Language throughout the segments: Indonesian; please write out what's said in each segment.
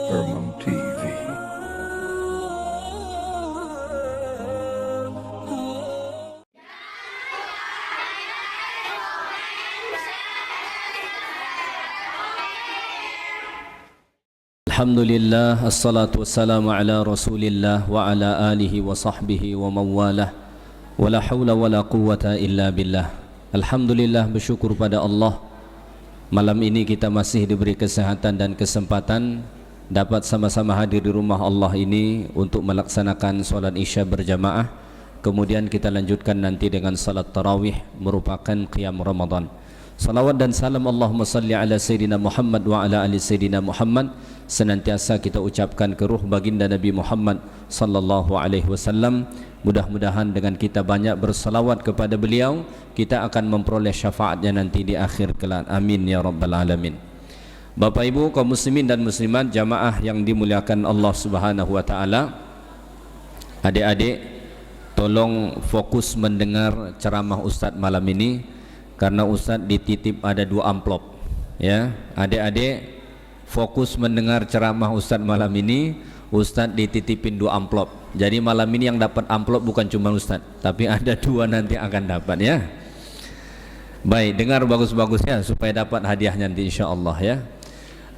Herman TV. Alhamdulillah, assalatu wassalamu ala rasulillah wa ala alihi wa sahbihi wa mawalah, wa la hawla wa la quwwata illa billah. Alhamdulillah, bersyukur pada Allah, malam ini kita masih diberi kesehatan dan kesempatan dapat sama-sama hadir di rumah Allah ini untuk melaksanakan solat isya berjamaah. Kemudian kita lanjutkan nanti dengan salat tarawih merupakan qiyam Ramadan. Salawat dan salam Allahumma salli ala Sayyidina Muhammad wa ala ali Sayyidina Muhammad senantiasa kita ucapkan ke ruh baginda Nabi Muhammad sallallahu alaihi wasallam. Mudah-mudahan dengan kita banyak bersalawat kepada beliau, kita akan memperoleh syafaatnya nanti di akhir kelak. Amin ya rabbal alamin. Bapak Ibu kaum muslimin dan muslimat, jamaah yang dimuliakan Allah Subhanahu wa taala. Adik-adik, tolong fokus mendengar ceramah Ustadz malam ini, karena Ustadz dititip ada 2 amplop ya. Adik-adik fokus mendengar ceramah Ustadz malam ini. Ustadz dititipin 2 amplop. Jadi malam ini yang dapat amplop bukan cuma Ustadz, tapi ada 2 nanti akan dapat ya. Baik, dengar bagus-bagus ya supaya dapat hadiahnya nanti insyaallah ya.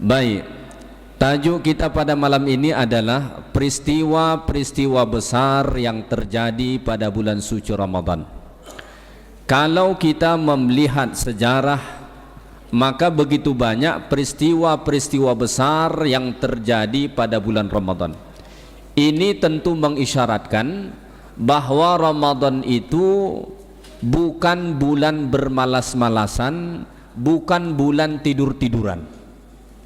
Baik, tajuk kita pada malam ini adalah peristiwa-peristiwa besar yang terjadi pada bulan suci Ramadan. Kalau kita melihat sejarah, maka begitu banyak peristiwa-peristiwa besar yang terjadi pada bulan Ramadan. Ini tentu mengisyaratkan bahwa Ramadan itu bukan bulan bermalas-malasan, bukan bulan tidur-tiduran.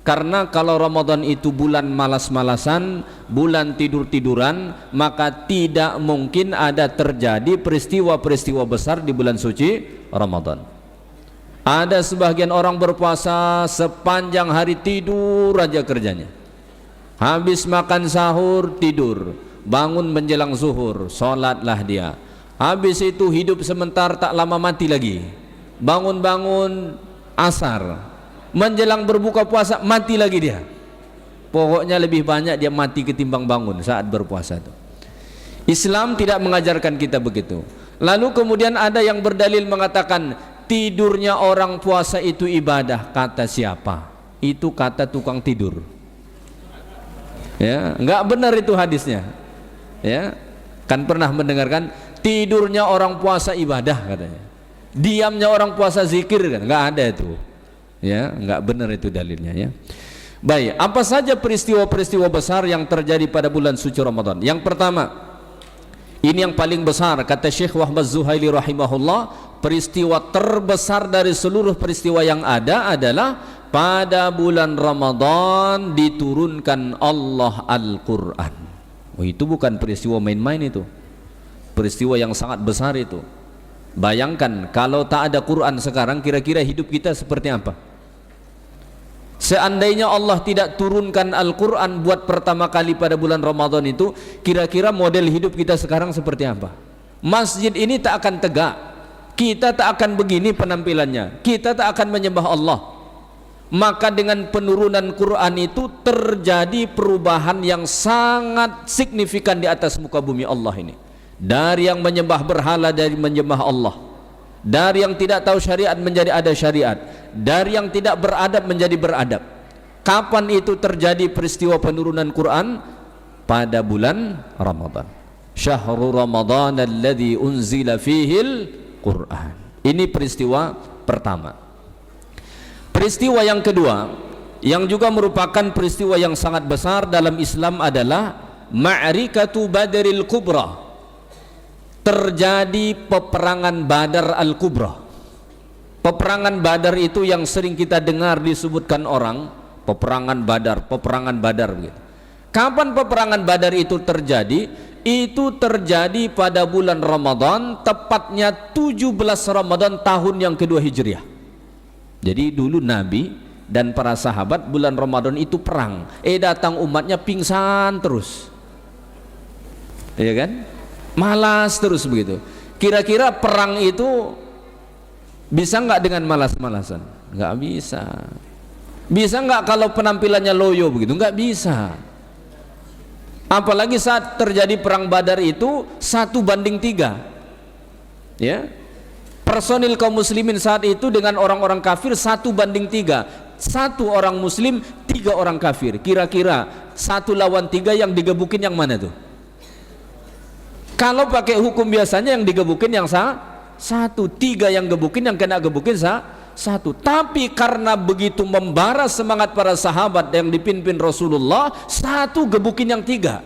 Karena kalau Ramadan itu bulan malas-malasan, bulan tidur-tiduran, maka tidak mungkin ada terjadi peristiwa-peristiwa besar di bulan suci Ramadan. Ada sebagian orang berpuasa sepanjang hari tidur aja kerjanya. Habis makan sahur tidur, bangun menjelang zuhur, sholatlah dia. Habis itu hidup sebentar tak lama mati lagi. Bangun-bangun asar, menjelang berbuka puasa mati lagi dia. Pokoknya lebih banyak dia mati ketimbang bangun saat berpuasa itu. Islam tidak mengajarkan kita begitu. Lalu kemudian ada yang berdalil mengatakan tidurnya orang puasa itu ibadah. Kata siapa? Itu kata tukang tidur ya, nggak benar itu hadisnya ya. Kan pernah mendengarkan tidurnya orang puasa ibadah katanya, diamnya orang puasa zikir, kan nggak ada itu ya, nggak benar itu dalilnya ya. Baik, apa saja peristiwa-peristiwa besar yang terjadi pada bulan suci Ramadan? Yang pertama, ini yang paling besar, kata Syekh Wahbaz Zuhaili rahimahullah, peristiwa terbesar dari seluruh peristiwa yang ada adalah pada bulan Ramadan diturunkan Allah Al-Quran. Oh, itu bukan peristiwa main-main, itu peristiwa yang sangat besar itu. Bayangkan kalau tak ada Quran sekarang, kira-kira hidup kita seperti apa? Seandainya Allah tidak turunkan Al-Quran buat pertama kali pada bulan Ramadan itu, kira-kira model hidup kita sekarang seperti apa? Masjid ini tak akan tegak, kita tak akan begini penampilannya, kita tak akan menyembah Allah. Maka dengan penurunan Quran itu terjadi perubahan yang sangat signifikan di atas muka bumi Allah ini. Dari yang menyembah berhala dari menyembah Allah, dari yang tidak tahu syariat menjadi ada syariat, dari yang tidak beradab menjadi beradab. Kapan itu terjadi peristiwa penurunan Quran? Pada bulan Ramadan. Syahrul Ramadan alladzi unzila fihil Quran. Ini peristiwa pertama. Peristiwa yang kedua, yang juga merupakan peristiwa yang sangat besar dalam Islam adalah Ma'rikatu Badril Kubra. Terjadi peperangan Badar Al-Kubra. Peperangan Badar itu yang sering kita dengar disebutkan orang, peperangan Badar begitu. Kapan peperangan Badar itu terjadi? Itu terjadi pada bulan Ramadan, tepatnya 17 Ramadan tahun yang kedua Hijriah. Jadi dulu Nabi dan para sahabat bulan Ramadan itu perang. Datang umatnya pingsan terus, ya kan? Malas terus begitu. Kira-kira perang itu bisa nggak dengan malas-malasan? Nggak bisa. Bisa nggak kalau penampilannya loyo begitu? Nggak bisa. Apalagi saat terjadi perang Badar itu 1:3, ya, personil kaum muslimin saat itu dengan orang-orang kafir 1:3, 1 orang muslim 3 orang kafir. Kira-kira 1 lawan 3 yang digebukin yang mana tuh? Kalau pakai hukum biasanya yang digebukin yang 1, 3 yang gebukin, yang kena gebukin 1. Tapi karena begitu membara semangat para sahabat yang dipimpin Rasulullah, 1 gebukin yang 3.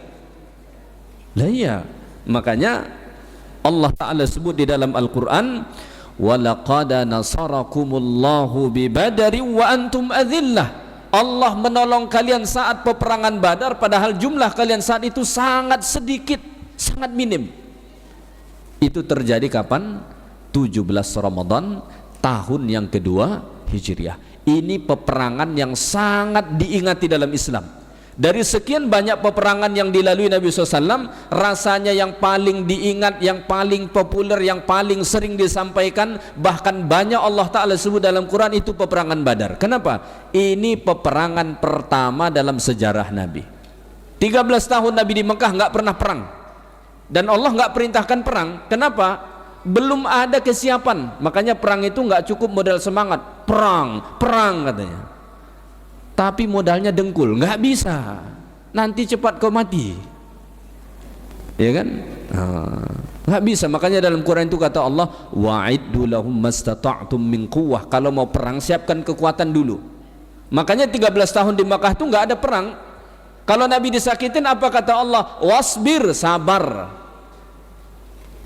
Lah iya, makanya Allah Ta'ala sebut di dalam Al-Quran, walaqad nasarakumullahu bibadari wa antum adillah. Allah menolong kalian saat peperangan Badar, padahal jumlah kalian saat itu sangat sedikit, sangat minim. Itu terjadi kapan? 17 Ramadan tahun yang kedua Hijriah. Ini peperangan yang sangat diingati dalam Islam. Dari sekian banyak peperangan yang dilalui Nabi SAW, rasanya yang paling diingat, yang paling populer, yang paling sering disampaikan, bahkan banyak Allah Ta'ala sebut dalam Quran, itu peperangan Badar. Kenapa? Ini peperangan pertama dalam sejarah Nabi. 13 tahun Nabi di Mekah nggak pernah perang, dan Allah nggak perintahkan perang. Kenapa? Belum ada kesiapan. Makanya perang itu nggak cukup modal semangat, perang katanya, tapi modalnya dengkul, nggak bisa, nanti cepat kau mati, ya kan? Nggak bisa. Makanya dalam Quran itu kata Allah, wa'iddu lahum mastata'tum min quwwah. Kalau mau perang siapkan kekuatan dulu. Makanya 13 tahun di Makkah itu nggak ada perang. Kalau Nabi disakitin, apa kata Allah? Wasbir, sabar.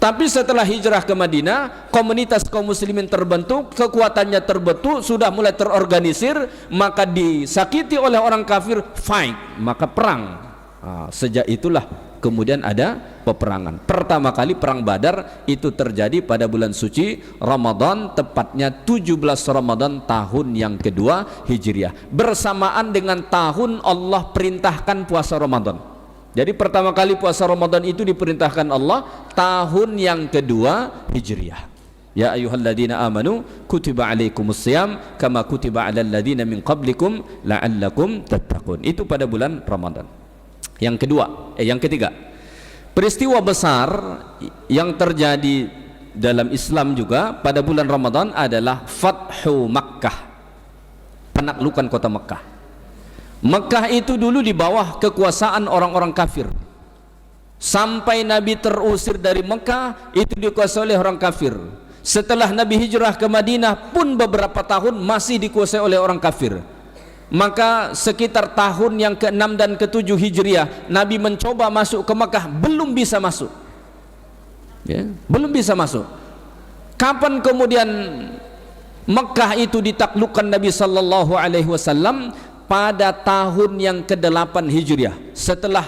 Tapi setelah hijrah ke Madinah, komunitas kaum muslimin terbentuk, kekuatannya terbentuk, sudah mulai terorganisir, maka disakiti oleh orang kafir, fight, maka perang. Sejak itulah kemudian ada peperangan. Pertama kali perang Badar itu terjadi pada bulan suci Ramadan, tepatnya 17 Ramadan tahun yang kedua Hijriah, bersamaan dengan tahun Allah perintahkan puasa Ramadan. Jadi pertama kali puasa Ramadan itu diperintahkan Allah tahun yang kedua Hijriah. Ya ayyuhalladzina amanu kutiba alaikumusiyam kama kutiba alal ladzina min qablikum la'allakum tattaqun. Itu pada bulan Ramadan. Yang ketiga, peristiwa besar yang terjadi dalam Islam juga pada bulan Ramadan adalah Fathu Makkah, penaklukan kota Makkah. Mekah itu dulu di bawah kekuasaan orang-orang kafir. Sampai Nabi terusir dari Mekah itu dikuasai oleh orang kafir. Setelah Nabi hijrah ke Madinah pun beberapa tahun masih dikuasai oleh orang kafir. Maka sekitar tahun yang ke-6 dan ke-7 Hijriah, Nabi mencoba masuk ke Mekah, belum bisa masuk, ya, belum bisa masuk. Kapan kemudian Mekah itu ditaklukkan Nabi Sallallahu Alaihi Wasallam? Pada tahun yang ke-8 Hijriah. Setelah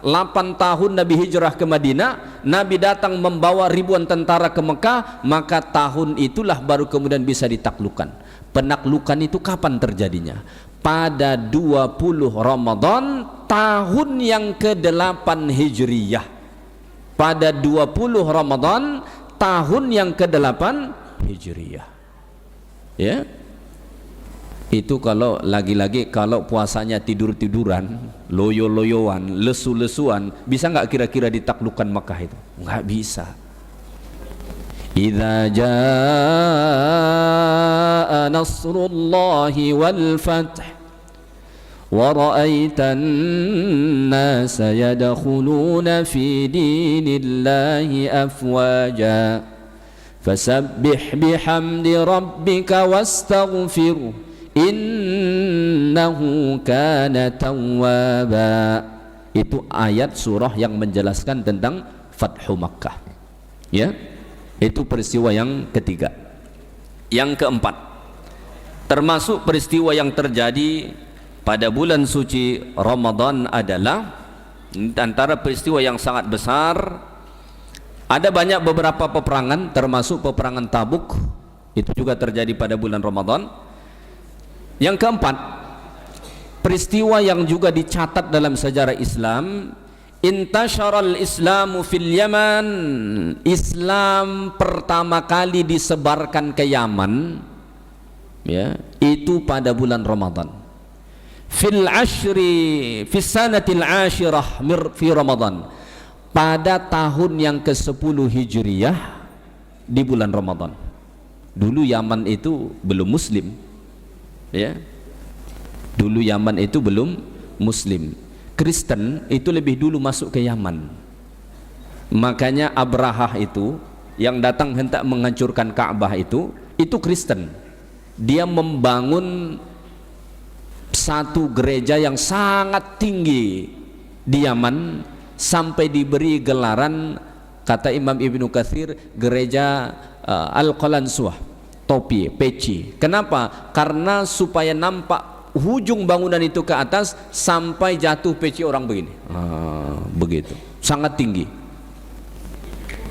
8 tahun Nabi hijrah ke Madinah, Nabi datang membawa ribuan tentara ke Mekah, maka tahun itulah baru kemudian bisa ditaklukkan. Penaklukan itu kapan terjadinya? Pada 20 Ramadan tahun yang ke-8 Hijriah. Pada 20 Ramadan tahun yang ke-8 Hijriah. Ya. Itu kalau lagi-lagi kalau puasanya tidur-tiduran, loyo-loyoan, lesu-lesuan, bisa nggak kira-kira ditaklukkan Makkah itu? Nggak bisa. Idza jaa nasrullahi wal fath wa ra'aitan nasa yadkhuluna fi dinillahi afwaja fasabbih bihamdi rabbika wastaghfirhu innahu kana tawwaba. Itu ayat surah yang menjelaskan tentang Fathu Makkah, ya. Itu peristiwa yang ketiga. Yang keempat, termasuk peristiwa yang terjadi pada bulan suci Ramadan adalah antara peristiwa yang sangat besar. Ada banyak beberapa peperangan, termasuk peperangan Tabuk, itu juga terjadi pada bulan Ramadan. Yang keempat, peristiwa yang juga dicatat dalam sejarah Islam, intasyaral Islamu fil Yaman. Islam pertama kali disebarkan ke Yaman, ya, itu pada bulan Ramadan. fil ashri fis sanatil ashirah fi Ramadan, pada tahun yang ke-10 Hijriyah di bulan Ramadan. Dulu Yaman itu belum muslim, ya. Dulu Yaman itu belum muslim. Kristen itu lebih dulu masuk ke Yaman. Makanya Abrahah itu yang datang hendak menghancurkan Ka'bah itu Kristen. Dia membangun satu gereja yang sangat tinggi di Yaman, sampai diberi gelaran, kata Imam Ibnu Katsir, gereja Al-Qalansuah, topi, peci. Kenapa? Karena supaya nampak hujung bangunan itu ke atas sampai jatuh peci orang begini. Begitu, sangat tinggi.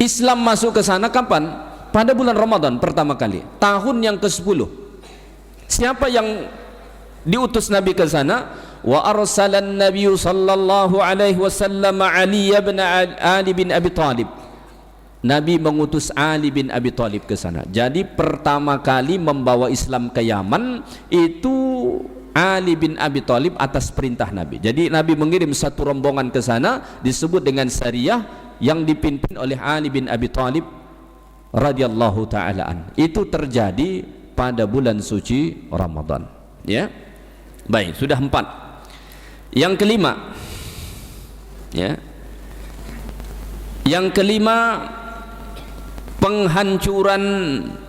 Islam masuk ke sana kapan? Pada bulan Ramadan pertama kali, tahun yang ke-10. Siapa yang diutus Nabi ke sana? Wa arsalan Nabi sallallahu alaihi wasallam Ali bin Abi Thalib. Nabi mengutus Ali bin Abi Thalib ke sana. Jadi pertama kali membawa Islam ke Yaman itu Ali bin Abi Thalib atas perintah Nabi. Jadi Nabi mengirim satu rombongan ke sana disebut dengan Sariyah yang dipimpin oleh Ali bin Abi Thalib radhiyallahu taala an. Itu terjadi pada bulan suci Ramadan, ya. Baik, sudah 4. Yang kelima, ya. Yang kelima, penghancuran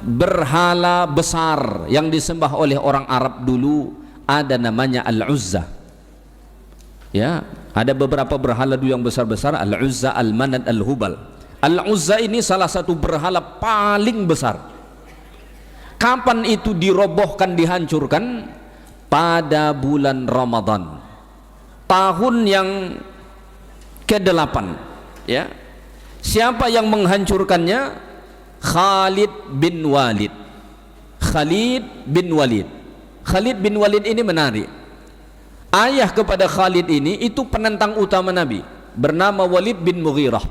berhala besar yang disembah oleh orang Arab dulu, ada namanya Al-Uzza. Ya, ada beberapa berhala dulu yang besar-besar, Al-Uzza, Al-Manat, Al-Hubal. Al-Uzza ini salah satu berhala paling besar. Kapan itu dirobohkan, dihancurkan? Pada bulan Ramadan, tahun yang ke-8, ya. Siapa yang menghancurkannya? Khalid bin Walid. Khalid bin Walid. Khalid bin Walid ini menarik. Ayah kepada Khalid ini itu penentang utama Nabi, bernama Walid bin Mughirah.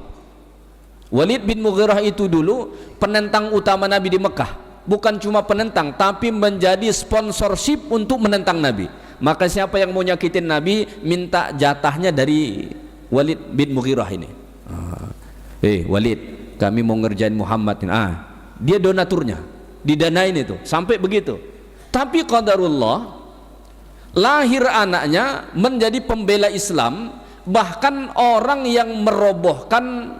Walid bin Mughirah itu dulu penentang utama Nabi di Mekah. Bukan cuma penentang, tapi menjadi sponsorship untuk menentang Nabi. Maka siapa yang mau nyakitin Nabi, minta jatahnya dari Walid bin Mughirah ini. Walid, kami mau ngerjain Muhammad. Dia donaturnya, didanain itu, sampai begitu. Tapi qadarullah, lahir anaknya menjadi pembela Islam. Bahkan orang yang merobohkan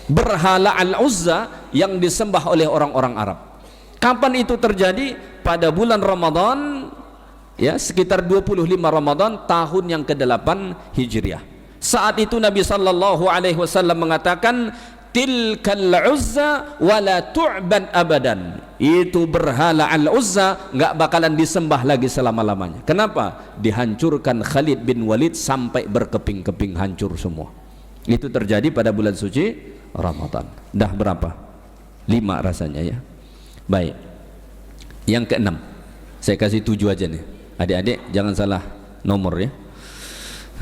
berhala Al-Uzza yang disembah oleh orang-orang Arab. Kapan itu terjadi? Pada bulan Ramadan, ya, sekitar 25 Ramadan tahun yang ke-8 Hijriah. Saat itu Nabi sallallahu alaihi wasallam mengatakan, tilkal Uzza wala tu'bad abadan. Itu berhala Al-Uzza enggak bakalan disembah lagi selama-lamanya. Kenapa? Dihancurkan Khalid bin Walid sampai berkeping-keping, hancur semua. Itu terjadi pada bulan suci Ramadan. Dah berapa? 5 rasanya, ya. Baik. Yang ke-6. Saya kasih 7 aja nih. Adik-adik jangan salah nomor, ya.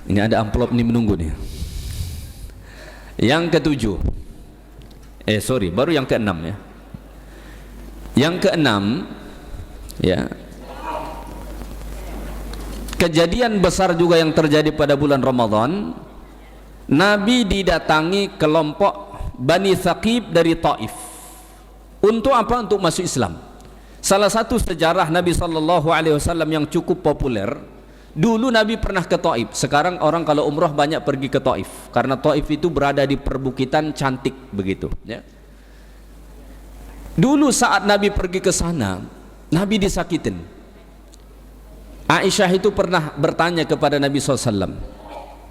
Ini ada amplop nih menunggu nih. Yang ke-7. Baru yang ke-6, ya. Yang ke-6, ya. Kejadian besar juga yang terjadi pada bulan Ramadan. Nabi didatangi kelompok Bani Thaqib dari Taif. Untuk apa? Untuk masuk Islam. Salah satu sejarah Nabi SAW yang cukup populer, dulu Nabi pernah ke Taif. Sekarang orang kalau umrah banyak pergi ke Taif, karena Taif itu berada di perbukitan cantik begitu, ya. Dulu saat Nabi pergi ke sana, Nabi disakitin. Aisyah itu pernah bertanya kepada Nabi SAW.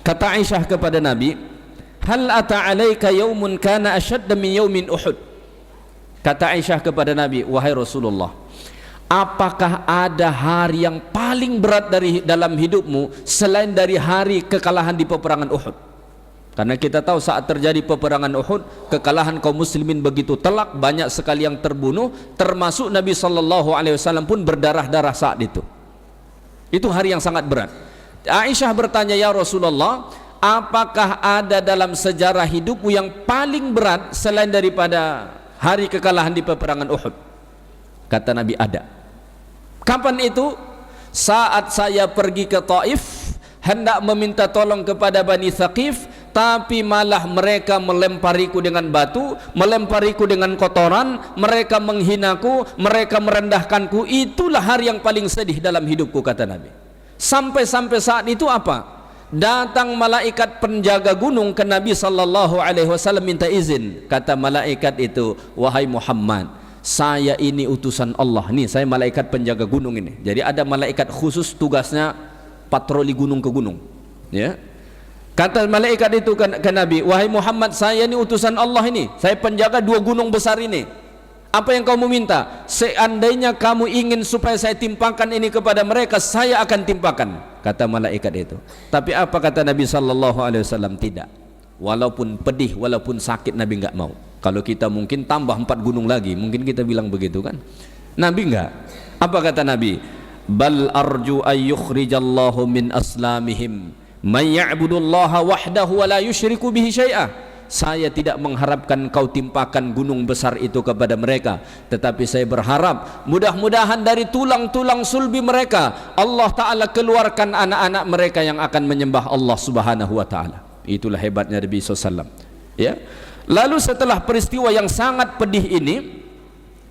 Kata Aisyah kepada Nabi, hal ata alaika yaumun kana ashadda min yaumin Uhud. Kata Aisyah kepada Nabi, wahai Rasulullah, apakah ada hari yang paling berat dalam hidupmu selain dari hari kekalahan di peperangan Uhud? Karena kita tahu saat terjadi peperangan Uhud, kekalahan kaum muslimin begitu telak, banyak sekali yang terbunuh, termasuk Nabi SAW pun berdarah-darah saat itu. Itu hari yang sangat berat. Aisyah bertanya, ya Rasulullah, apakah ada dalam sejarah hidupmu yang paling berat selain daripada hari kekalahan di peperangan Uhud? Kata Nabi, ada. Kapan itu? saat saya pergi ke Taif hendak meminta tolong kepada Bani Thaqif, tapi malah mereka melempariku dengan batu, melempariku dengan kotoran, mereka menghinaku, mereka merendahkanku. Itulah hari yang paling sedih dalam hidupku, kata Nabi. Sampai-sampai saat itu apa? Datang malaikat penjaga gunung ke Nabi sallallahu alaihi wasallam minta izin. Kata malaikat itu, wahai Muhammad, saya ini utusan Allah. Nih, saya malaikat penjaga gunung ini. Jadi ada malaikat khusus tugasnya patroli gunung ke gunung. Ya. Kata malaikat itu ke Nabi, wahai Muhammad, saya ini utusan Allah ini. Saya penjaga 2 gunung besar ini. Apa yang kamu minta? Seandainya kamu ingin supaya saya timpakan ini kepada mereka, saya akan timpakan, kata malaikat itu. Tapi apa kata Nabi sallallahu alaihi wasallam? Tidak. Walaupun pedih, walaupun sakit, Nabi enggak mau. Kalau kita mungkin tambah 4 gunung lagi, mungkin kita bilang begitu kan? Nabi enggak. Apa kata Nabi? Bal arju ay yukhrijallahu min aslamihim man ya'budullaha wahdahu wa la yusyriku bihi syai'a. Saya tidak mengharapkan kau timpakan gunung besar itu kepada mereka, tetapi saya berharap mudah-mudahan dari tulang-tulang sulbi mereka Allah Ta'ala keluarkan anak-anak mereka yang akan menyembah Allah Subhanahu wa Ta'ala. Itulah hebatnya Nabi SAW. Ya. Lalu setelah peristiwa yang sangat pedih ini,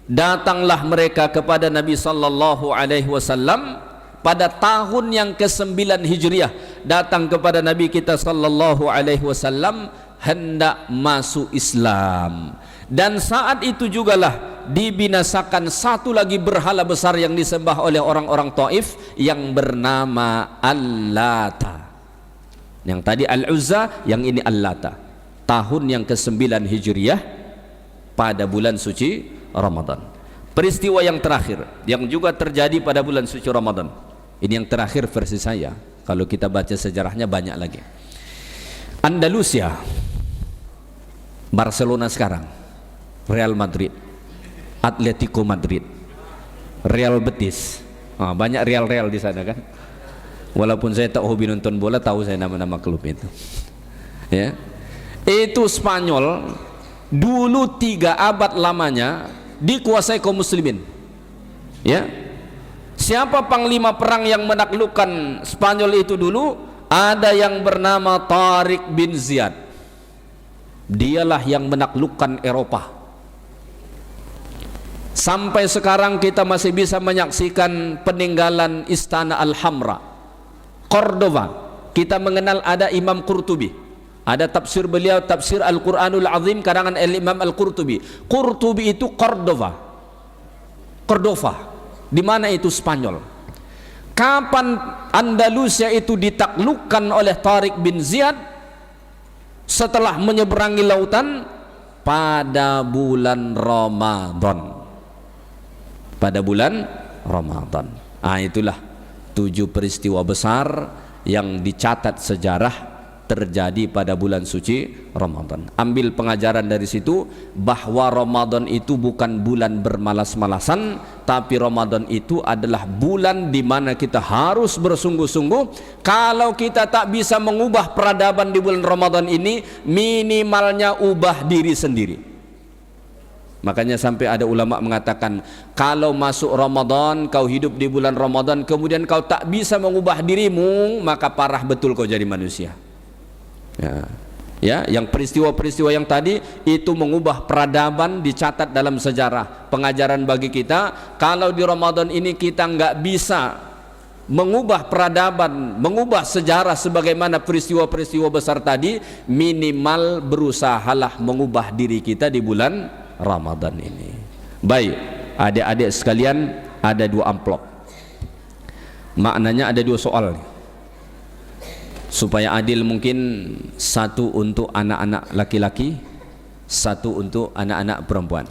datanglah mereka kepada Nabi sallallahu alaihi wasallam pada tahun yang ke-9 Hijriah. Datang kepada Nabi kita sallallahu alaihi wasallam hendak masuk Islam. Dan saat itu jugalah dibinasakan satu lagi berhala besar yang disembah oleh orang-orang Taif yang bernama Al-Lata. Yang tadi Al-Uzza, yang ini Al-Lata. Tahun yang ke-9 Hijriah pada bulan suci Ramadan. Peristiwa yang terakhir yang juga terjadi pada bulan suci Ramadan. Ini yang terakhir versi saya. Kalau kita baca sejarahnya banyak lagi. Andalusia, Barcelona sekarang, Real Madrid, Atletico Madrid, Real Betis. Banyak Real di sana kan. Walaupun saya tak hobi nonton bola, tahu saya nama-nama klub itu. Ya. Itu Spanyol dulu 3 abad lamanya dikuasai kaum muslimin. Ya. Siapa panglima perang yang menaklukkan Spanyol itu dulu? Ada yang bernama Tariq bin Ziyad. Dialah yang menaklukkan Eropa. Sampai sekarang kita masih bisa menyaksikan peninggalan Istana Al-Hamra, Cordova. Kita mengenal ada Imam Qurtubi. Ada tafsir beliau, tafsir Al-Quranul Azim karangan Imam Al-Qurtubi. Qurtubi itu Cordova. Di mana itu Spanyol. Kapan Andalusia itu ditaklukkan oleh Tariq bin Ziyad? Setelah menyeberangi lautan pada bulan Ramadan. Pada bulan Ramadan. Itulah 7 peristiwa besar yang dicatat sejarah terjadi pada bulan suci Ramadan. Ambil pengajaran dari situ bahwa Ramadan itu bukan bulan bermalas-malasan, tapi Ramadan itu adalah bulan di mana kita harus bersungguh-sungguh. Kalau kita tak bisa mengubah peradaban di bulan Ramadan ini, minimalnya ubah diri sendiri. Makanya sampai ada ulama mengatakan, kalau masuk Ramadan, kau hidup di bulan Ramadan, kemudian kau tak bisa mengubah dirimu, maka parah betul kau jadi manusia. Ya, yang peristiwa-peristiwa yang tadi itu mengubah peradaban, dicatat dalam sejarah. Pengajaran bagi kita, kalau di Ramadan ini kita nggak bisa mengubah peradaban, mengubah sejarah sebagaimana peristiwa-peristiwa besar tadi, minimal berusahalah mengubah diri kita di bulan Ramadan ini. Baik, adik-adik sekalian, ada 2 amplop. Maknanya ada 2 soal nih. Supaya adil, mungkin 1 untuk anak-anak laki-laki, 1 untuk anak-anak perempuan.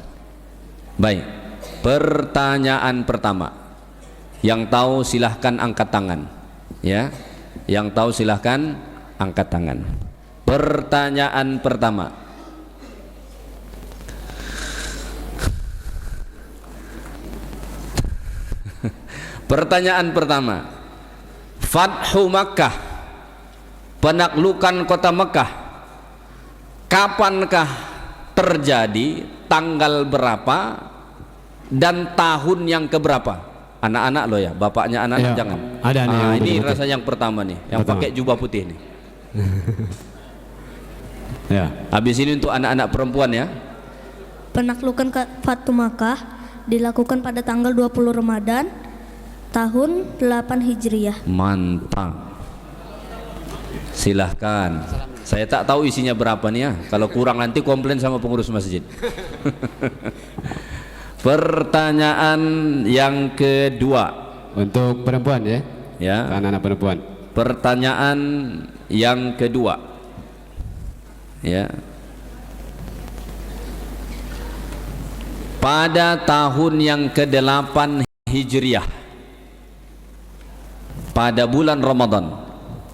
Baik, pertanyaan pertama. Yang tahu silahkan angkat tangan. Ya, yang tahu silahkan angkat tangan. Pertanyaan pertama. Pertanyaan pertama. Fathu Makkah, penaklukan kota Mekah, kapankah terjadi, tanggal berapa, dan tahun yang keberapa? Anak-anak loh ya, bapaknya anak-anak Ya, jangan. ada nih yang ini putih-putih. rasa yang pertama nih, yang Pertama. pakai jubah putih nih. Ya. Habis ini untuk anak-anak perempuan ya. Penaklukan Fatu Makkah dilakukan pada tanggal 20 Ramadan tahun 8 Hijriah. Mantap. Silahkan. Saya tak tahu isinya berapa nih ya. Kalau kurang nanti komplain sama pengurus masjid. Pertanyaan yang kedua. Untuk perempuan ya. Ya. Anak-anak perempuan. Pertanyaan yang kedua. Ya. Pada tahun yang ke-8 Hijriah, pada bulan Ramadan,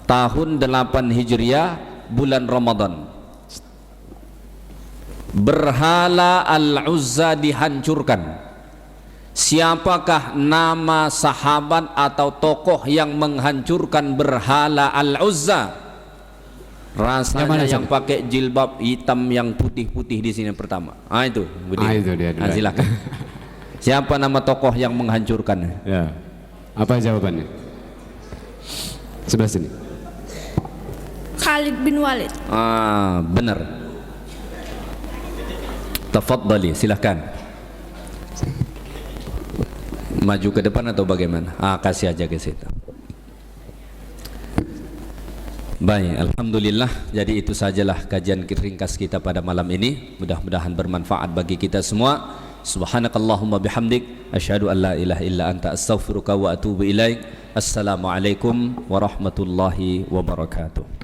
tahun 8 Hijriah, bulan Ramadan, berhala Al-Uzza dihancurkan. Siapakah nama sahabat atau tokoh yang menghancurkan berhala Al-Uzza? Rasanya yang pakai jilbab hitam yang putih-putih di sini pertama. Itu, Budi. Itu dia. Silakan. Siapa nama tokoh yang menghancurkan? Ya. Apa jawabannya? Sebelah sini. Khalid bin Walid. Benar. Tafadhali, silakan. Maju ke depan atau bagaimana? Kasih aja ke situ. Baik, alhamdulillah. Jadi itu sajalah kajian ringkas kita pada malam ini. Mudah-mudahan bermanfaat bagi kita semua. Subhanakallahumma bihamdik, asyhadu an la ilaha illa anta, astaghfiruka wa atubu ilaik. Assalamualaikum warahmatullahi wabarakatuh.